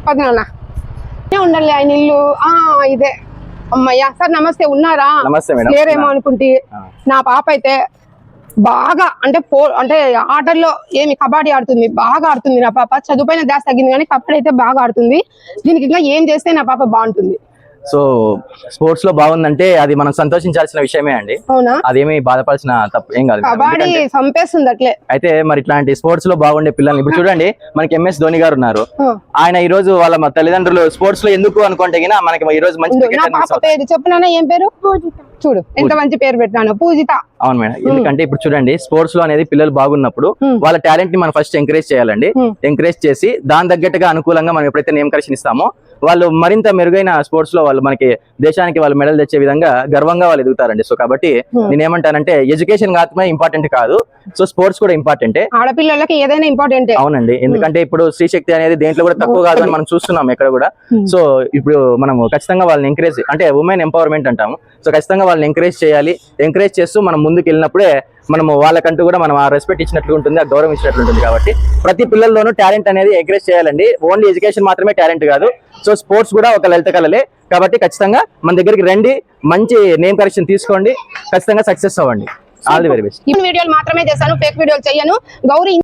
పదనా ఉండాలి ఆయన ఇల్లు ఇదే అమ్మయ్య. సార్ నమస్తే, ఉన్నారా? నమస్తే మేడం. లేరేమో అనుకుంటే నా పాప అయితే బాగా అంటే ఆటల్లో ఏమి కబడ్డీ ఆడుతుంది, బాగా ఆడుతుంది నా పాప. చదువుపైన ధ్యాస తగ్గింది కానీ కబడ్డీ అయితే బాగా ఆడుతుంది. దీనికి ఇంకా ఏం చేస్తే నా పాప బాగుంటుంది? సో స్పోర్ట్స్ లో బాగుందంటే అది మనం సంతోషించాల్సిన విషయమే అండి. అవునా? అదేమి బాధపడాల్సిన తప్పు ఏం కాదు. కబడ్డీ చంపేస్తుంది అట్లే. అయితే మరి ఇట్లాంటి స్పోర్ట్స్ లో బాగుండే పిల్లల్ని ఇప్పుడు చూడండి, మనకి MS ధోని గారు ఉన్నారు. ఆయన ఈ రోజు వాళ్ళ తల్లిదండ్రులు స్పోర్ట్స్ లో ఎందుకు అనుకుంటే మనకి ఈ రోజు మంచి పేరు చెప్పునా? ఏం పేరు? చూడు ఎంత మంచి పేరు పెట్టాను, పూజిత. అవును మేడం. ఎందుకంటే ఇప్పుడు చూడండి, స్పోర్ట్స్ లో అనేది పిల్లలు బాగున్నప్పుడు వాళ్ళ టాలెంట్ ని మనం ఫస్ట్ ఎంకరేజ్ చేయాలండి. ఎంకరేజ్ చేసి దాని తగ్గట్టుగా అనుకూలంగా మనం ఎప్పుడైతే నేమ్ కరెక్షన్ ఇస్తామో వాళ్ళు మరింత మెరుగైన స్పోర్ట్స్ లో వాళ్ళు మనకి దేశానికి వాళ్ళు మెడల్ తెచ్చే విధంగా గర్వంగా వాళ్ళు ఎదుగుతారండి. సో కాబట్టి నేనేమంటానంటే ఎడ్యుకేషన్ మాత్రమే ఇంపార్టెంట్ కాదు, సో స్పోర్ట్స్ కూడా ఇంపార్టెంటే. ఆడపిల్లలకి ఏదైనా ఇంపార్టెంట్. అవునండి. ఎందుకంటే ఇప్పుడు స్త్రీ శక్తి అనేది దేంట్లో కూడా తక్కువ కాదు అని మనం చూస్తున్నాం ఎక్కడ కూడా. సో ఇప్పుడు మనం ఖచ్చితంగా వాళ్ళని ఎంకరేజ్ అంటే ఉమెన్ ఎంపవర్మెంట్ అంటాము. సో ఖచ్చితంగా వాళ్ళని ఎంకరేజ్ చేయాలి. ఎంకరేజ్ చేస్తూ మనం ముందుకు వెళ్ళినప్పుడే మనము వాళ్ళకంటూ కూడా మనం ఆ రెస్పెక్ట్ ఇచ్చినట్లు ఉంటుంది, ఆ గౌరవం ఇచ్చినట్లు ఉంటుంది. కాబట్టి ప్రతి పిల్లల్లోనూ టాలెంట్ అనేది ఎంకరేజ్ చేయాలండి. ఓన్లీ ఎడ్యుకేషన్ మాత్రమే టాలెంట్ కాదు, సో స్పోర్ట్స్ కూడా ఒక లలిత కళలే. కాబట్టి ఖచ్చితంగా మన దగ్గరికి రండి, మంచి నేమ్ కరెక్షన్ తీసుకోండి, ఖచ్చితంగా సక్సెస్ అవ్వండి. All the very best. వీడియోలు మాత్రమే చేశాను, ఫేక్ వీడియోలు చేయను. గౌరీ